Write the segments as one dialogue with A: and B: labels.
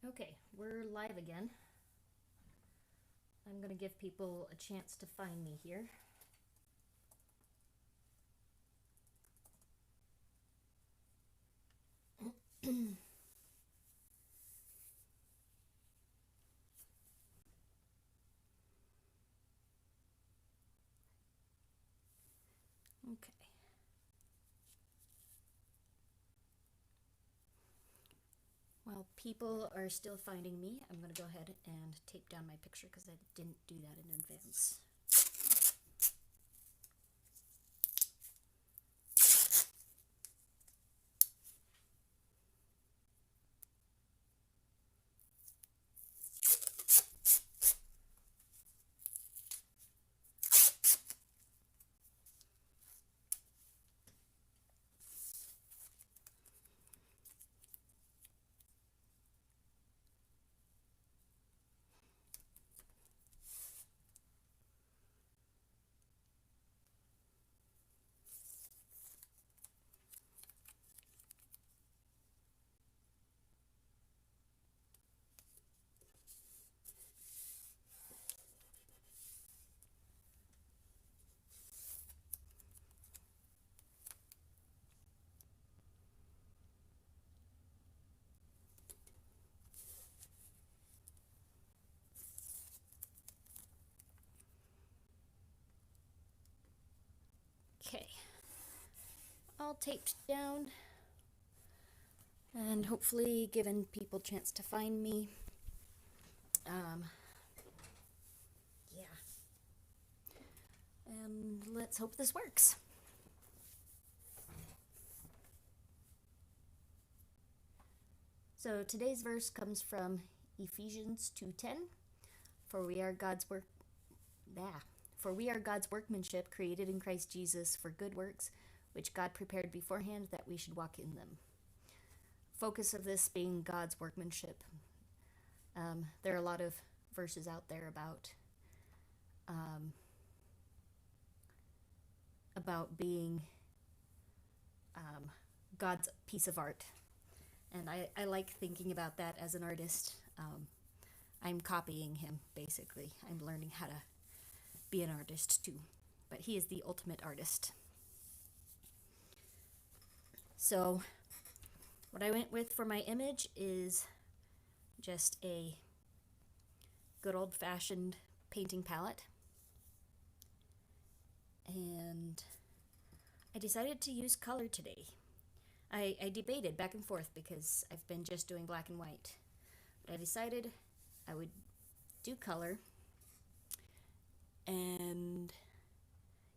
A: Okay, we're live again. I'm gonna give people a chance to find me here. Okay. While people are still finding me, I'm gonna go ahead and tape down my picture because I didn't do that in advance. Okay, all taped down and hopefully given people a chance to find me. Yeah. And let's hope this works. So today's verse comes from Ephesians 2:10. For we are God's work. For we are God's workmanship, created in Christ Jesus for good works, which God prepared beforehand that we should walk in them. Focus of this being God's workmanship. There are a lot of verses out there about being God's piece of art, and I like thinking about that as an artist. I'm copying him, basically. I'm learning how to be an artist too, but he is the ultimate artist. So what I went with for my image is just a good old-fashioned painting palette, and I decided to use color today. I debated back and forth because I've been just doing black and white, but I decided I would do color. And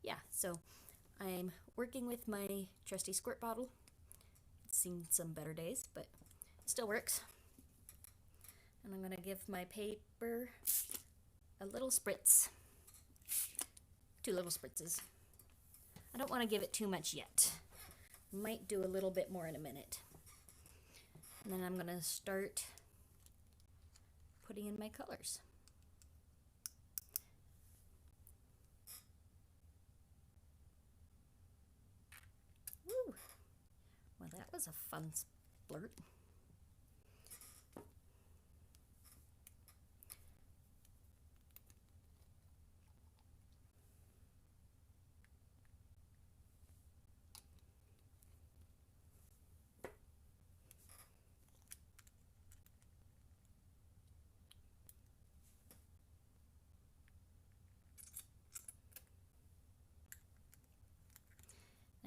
A: yeah, so I'm working with my trusty squirt bottle. It's seen some better days, but it still works. And I'm gonna give my paper a little spritz. 2 little spritzes. I don't want to give it too much yet. Might do a little bit more in a minute. And then I'm gonna start putting in my colors. Woo! Well, that was a fun splurt.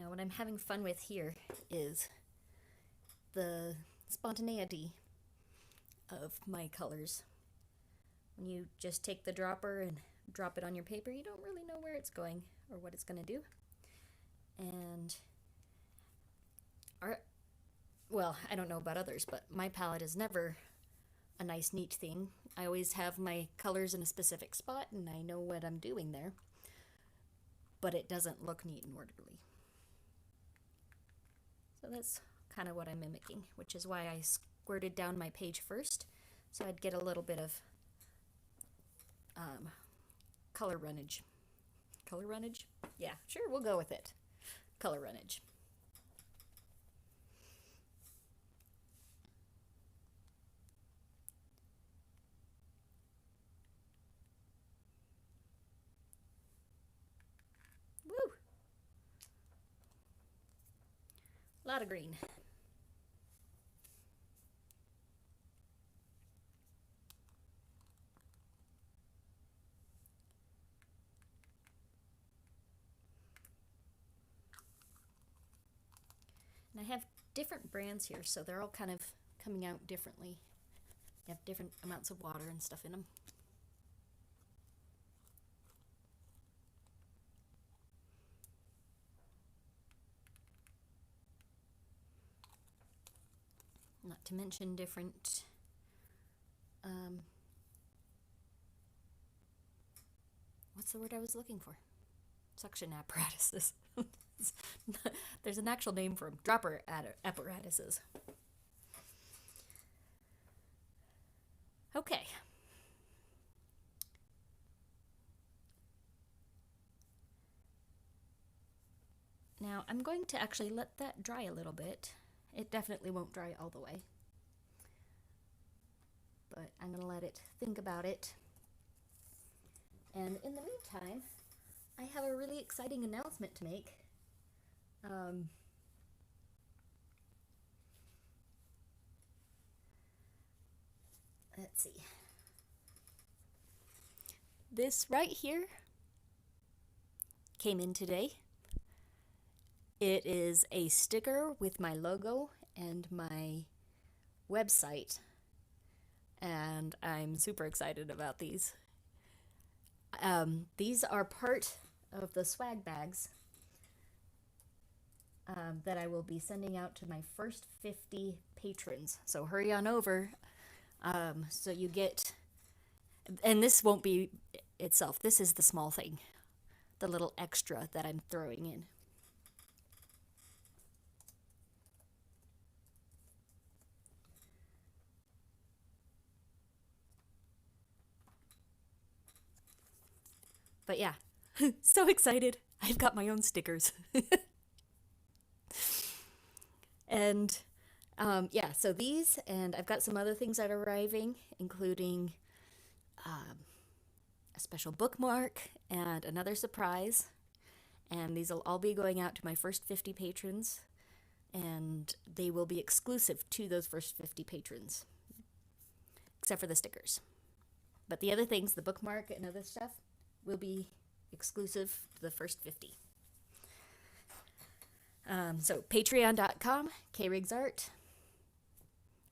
A: Now, what I'm having fun with here is the spontaneity of my colors. When you just take the dropper and drop it on your paper, you don't really know where it's going or what it's going to do. And well, I don't know about others, but my palette is never a nice, neat thing. I always have my colors in a specific spot, and I know what I'm doing there, but it doesn't look neat and orderly. So that's kind of what I'm mimicking, which is why I squirted down my page first, so I'd get a little bit of color runnage. Color runnage? Yeah, sure, we'll go with it. Color runnage. A lot of green. And I have different brands here, so they're all kind of coming out differently. They have different amounts of water and stuff in them. Not to mention different what's the word I was looking for? Suction apparatuses. There's an actual name for them. Dropper apparatuses. Okay. Now I'm going to actually let that dry a little bit. It definitely won't dry all the way, but I'm going to let it think about it. And in the meantime, I have a really exciting announcement to make. Let's see. This right here came in today. It is a sticker with my logo and my website, and I'm super excited about these. These are part of the swag bags that I will be sending out to my first 50 patrons. So hurry on over. So you get, and this won't be itself, this is the small thing, the little extra that I'm throwing in. But yeah, so excited. I've got my own stickers. And yeah, so these, and I've got some other things that are arriving, including a special bookmark and another surprise. And these will all be going out to my first 50 patrons, and they will be exclusive to those first 50 patrons, except for the stickers. But the other things, the bookmark and other stuff, will be exclusive to the first 50. So patreon.com, KRiggsArt.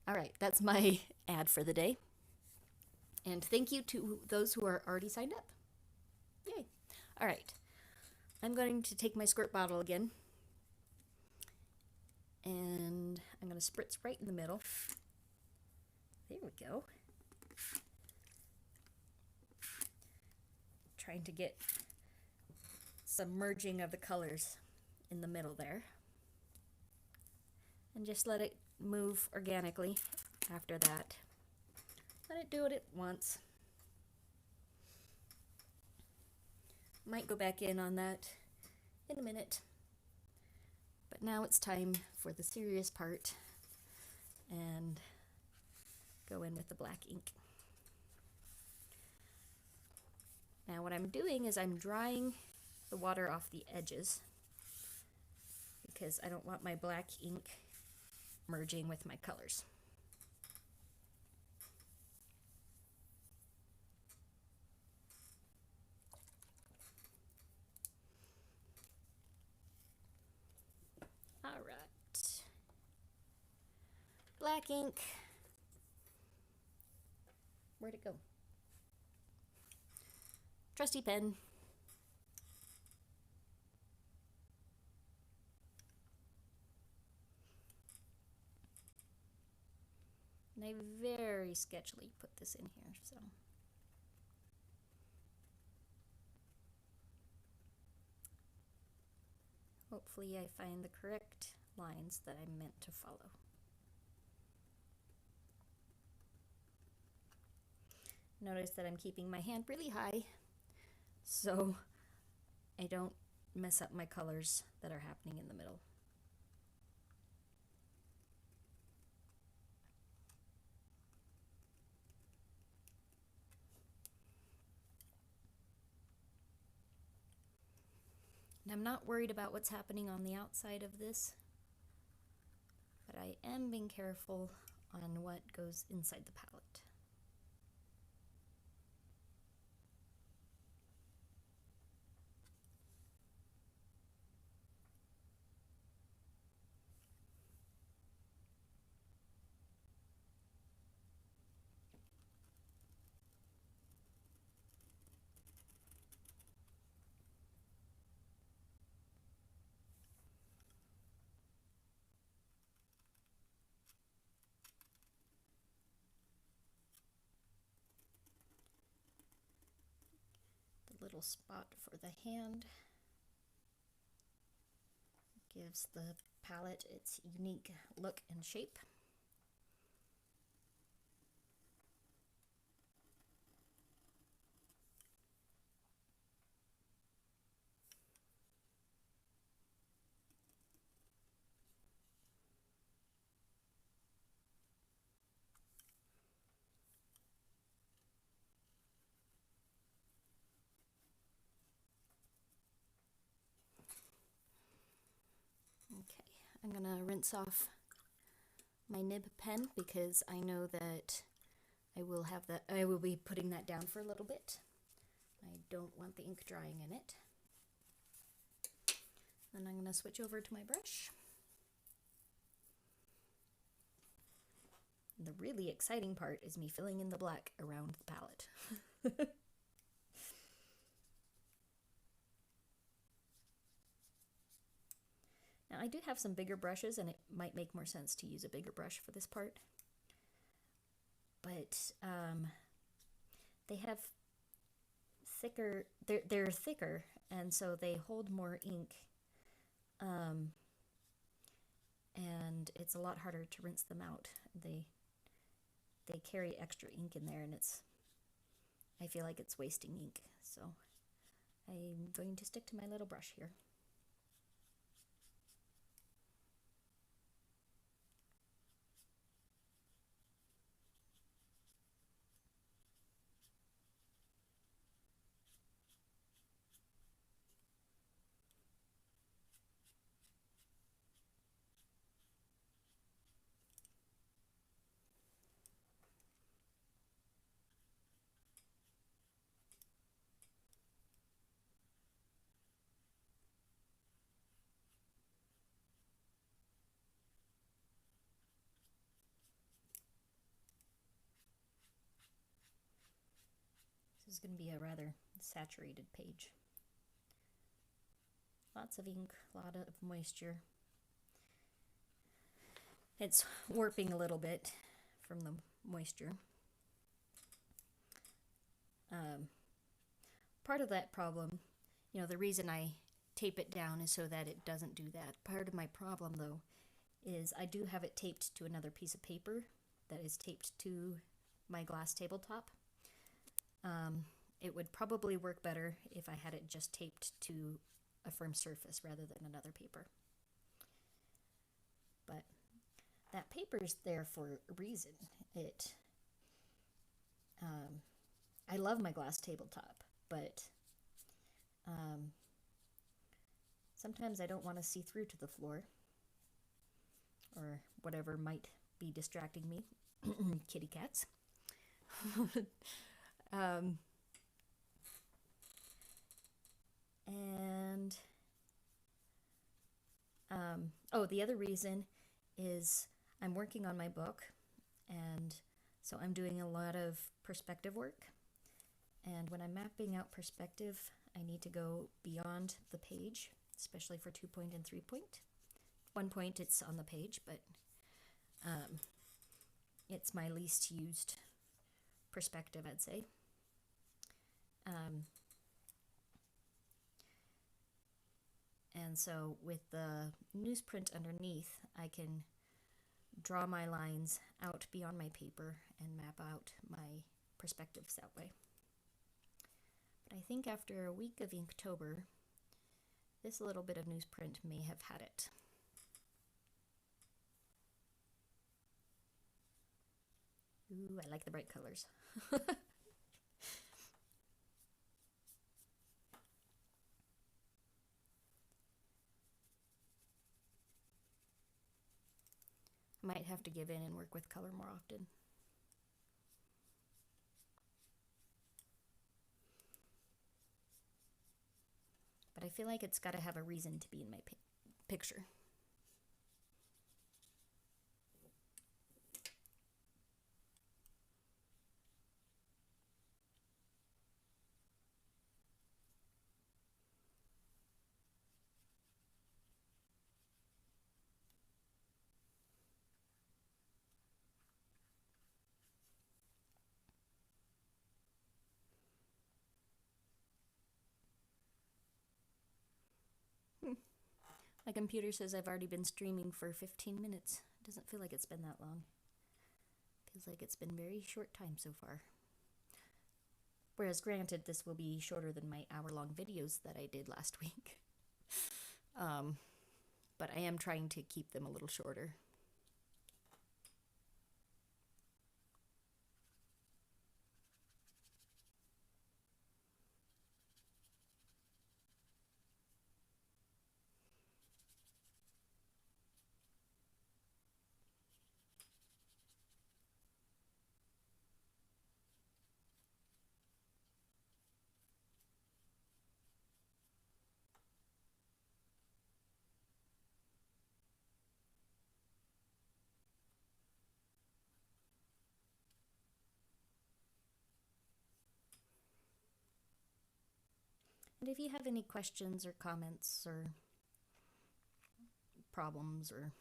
A: All right, that's my ad for the day. And thank you to those who are already signed up. Yay. All right, I'm going to take my squirt bottle again, and I'm going to spritz right in the middle. There we go. Trying to get some merging of the colors in the middle there. And just let it move organically after that. Let it do it at once. Might go back in on that in a minute. But now it's time for the serious part and go in with the black ink. Now what I'm doing is I'm drying the water off the edges because I don't want my black ink merging with my colors. All right. Black ink. Where'd it go? Trusty pen. And I very sketchily put this in here, so. Hopefully I find the correct lines that I'm meant to follow. Notice that I'm keeping my hand really high so I don't mess up my colors that are happening in the middle. And I'm not worried about what's happening on the outside of this. but I am being careful on what goes inside the palette. The little spot for the hand gives the palette its unique look and shape. Okay, I'm gonna rinse off my nib pen because I know that I will be putting that down for a little bit. I don't want the ink drying in it. Then I'm gonna switch over to my brush. The really exciting part is me filling in the black around the palette. Now I do have some bigger brushes and it might make more sense to use a bigger brush for this part. But they have thicker, they're thicker, and so they hold more ink. And it's a lot harder to rinse them out. They carry extra ink in there, and I feel like it's wasting ink. So I'm going to stick to my little brush here. This is going to be a rather saturated page. Lots of ink, a lot of moisture. It's warping a little bit from the moisture. Part of that problem, you know, the reason I tape it down is so that it doesn't do that. Part of my problem, though, is I do have it taped to another piece of paper that is taped to my glass tabletop. It would probably work better if I had it just taped to a firm surface rather than another paper. But that paper's there for a reason. I love my glass tabletop, but sometimes I don't want to see through to the floor or whatever might be distracting me. Kitty cats. Oh, the other reason is I'm working on my book, and so I'm doing a lot of perspective work. And when I'm mapping out perspective, I need to go beyond the page, especially for 2-point and 3-point. 1-point, it's on the page, but it's my least used perspective, I'd say. And so with the newsprint underneath, I can draw my lines out beyond my paper and map out my perspectives that way. But I think after a week of Inktober, this little bit of newsprint may have had it. Ooh, I like the bright colors. might have to give in and work with color more often. But I feel like it's got to have a reason to be in my picture. My computer says I've already been streaming for 15 minutes. It doesn't feel like it's been that long. Feels like it's been a very short time so far. Whereas granted, this will be shorter than my hour-long videos that I did last week. But I am trying to keep them a little shorter. And if you have any questions or comments or problems or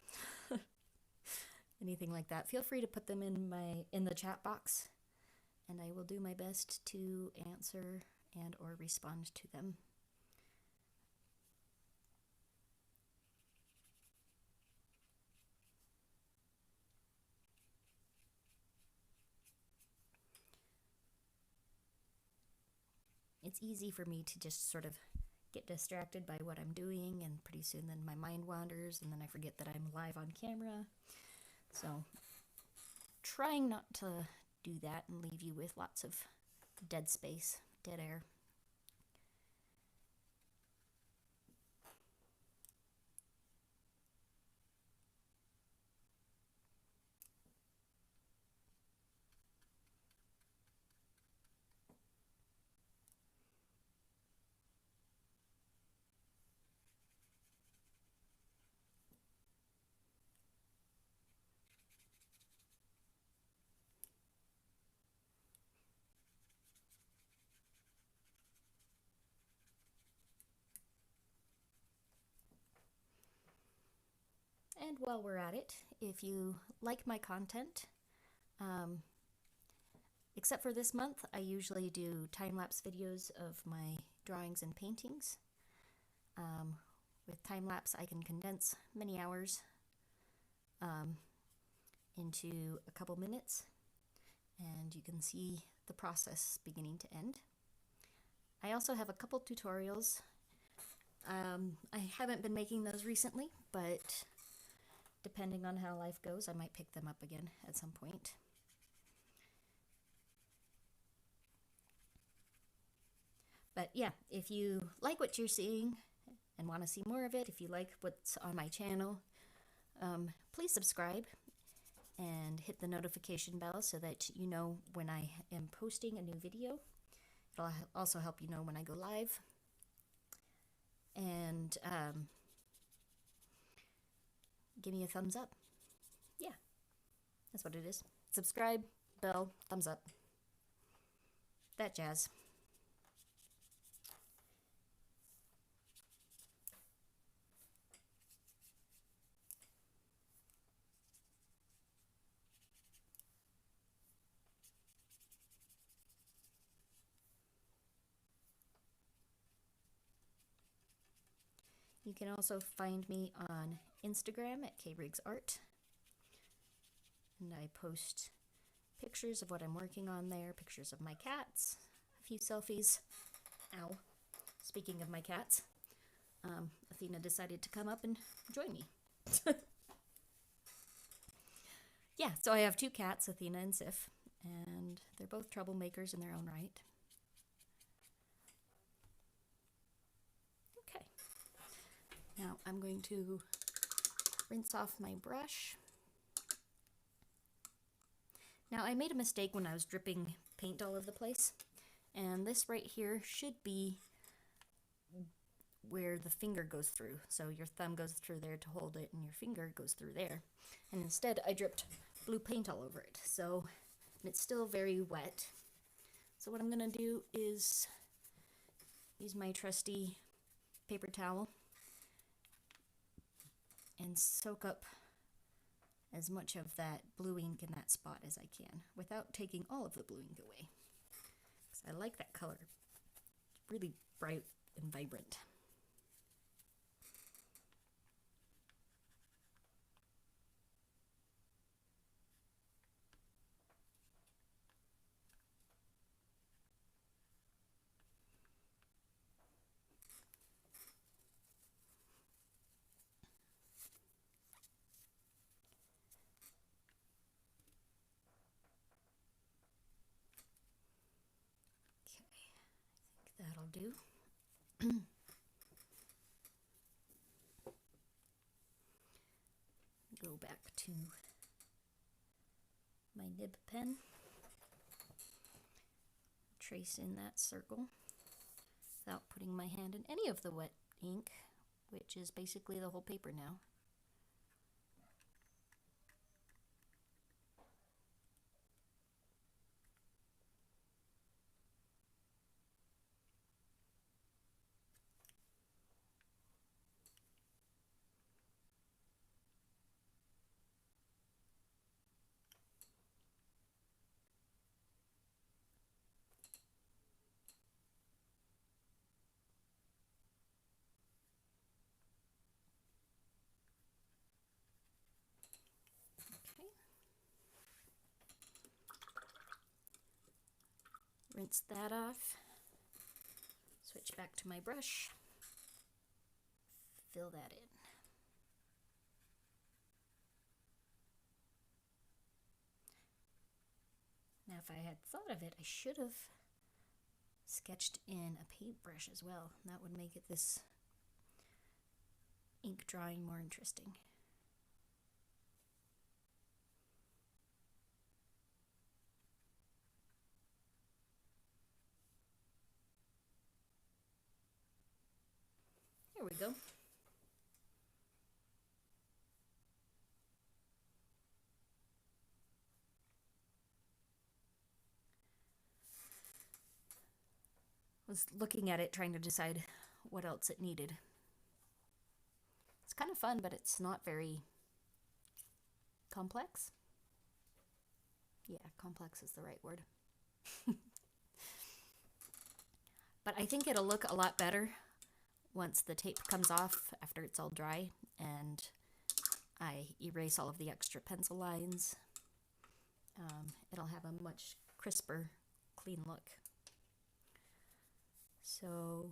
A: anything like that, feel free to put them in the chat box, and I will do my best to answer and or respond to them. It's easy for me to just sort of get distracted by what I'm doing, and pretty soon then my mind wanders and then I forget that I'm live on camera. So trying not to do that and leave you with lots of dead space, dead air. And while we're at it, if you like my content, except for this month, I usually do time-lapse videos of my drawings and paintings. With time-lapse, I can condense many hours into a couple minutes, and you can see the process beginning to end. I also have a couple tutorials. I haven't been making those recently, but depending on how life goes, I might pick them up again at some point. But yeah, if you like what you're seeing and want to see more of it, if you like what's on my channel, please subscribe and hit the notification bell so that you know when I am posting a new video. It'll also help you know when I go live. And give me a thumbs up. Yeah, that's what it is. Subscribe, bell, thumbs up. That jazz. You can also find me on Instagram at KRiggsArt. And I post pictures of what I'm working on there, pictures of my cats, a few selfies. Ow. Speaking of my cats, Athena decided to come up and join me. Yeah, so I have two cats, Athena and Sif, and they're both troublemakers in their own right. Okay. Now I'm going to rinse off my brush. Now I made a mistake when I was dripping paint all over the place, and this right here should be where the finger goes through. So your thumb goes through there to hold it and your finger goes through there. And instead I dripped blue paint all over it. So it's still very wet. So what I'm gonna do is use my trusty paper towel and soak up as much of that blue ink in that spot as I can without taking all of the blue ink away. Because I like that color. It's really bright and vibrant. That'll do. Go back to my nib pen. Trace in that circle without putting my hand in any of the wet ink, which is basically the whole paper now. Rinse that off, switch back to my brush, fill that in. Now if I had thought of it, I should have sketched in a paintbrush as well. That would make it this ink drawing more interesting. Here we go. Was looking at it trying to decide what else it needed. It's kind of fun, but it's not very complex. Yeah, complex is the right word. But I think it'll look a lot better once the tape comes off after it's all dry and I erase all of the extra pencil lines. It'll have a much crisper, clean look. So,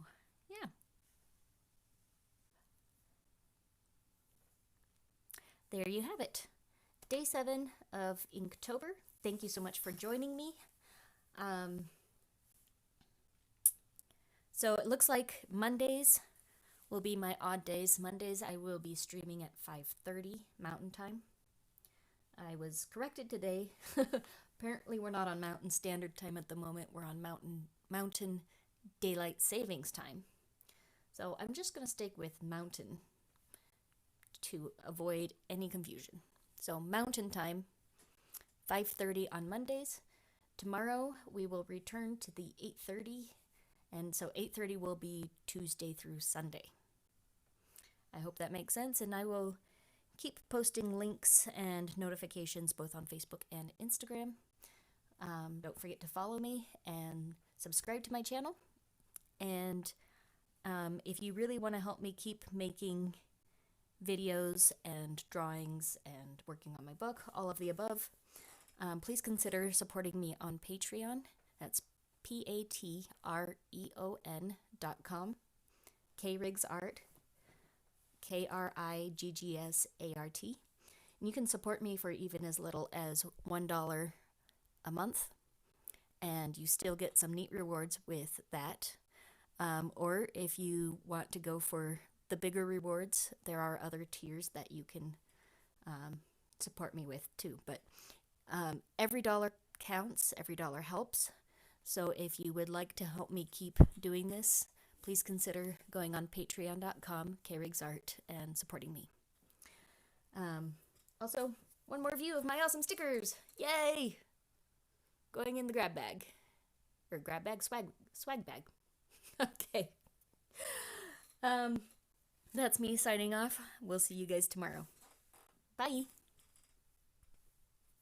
A: yeah. There you have it. Day 7 of Inktober. Thank you so much for joining me. So it looks like Mondays will be my odd days. Mondays I will be streaming at 5:30 Mountain Time. I was corrected today. Apparently we're not on Mountain Standard Time at the moment. We're on Mountain Daylight Savings Time. So I'm just going to stick with Mountain to avoid any confusion. So Mountain Time, 5:30 on Mondays. Tomorrow we will return to the 8:30, and so 8:30 will be Tuesday through Sunday. I hope that makes sense, and I will keep posting links and notifications both on Facebook and Instagram. Don't forget to follow me and subscribe to my channel. And if you really want to help me keep making videos and drawings and working on my book, all of the above, please consider supporting me on Patreon. That's patreon.com, KRiggsArt, KRiggsArt. And you can support me for even as little as $1 a month, and you still get some neat rewards with that. Or if you want to go for the bigger rewards, there are other tiers that you can support me with too. But Every dollar counts, every dollar helps. So if you would like to help me keep doing this, please consider going on patreon.com, KRiggsArt, and supporting me. Also, one more view of my awesome stickers. Yay! Going in the grab bag. Or grab bag, swag bag. Okay. That's me signing off. We'll see you guys tomorrow. Bye!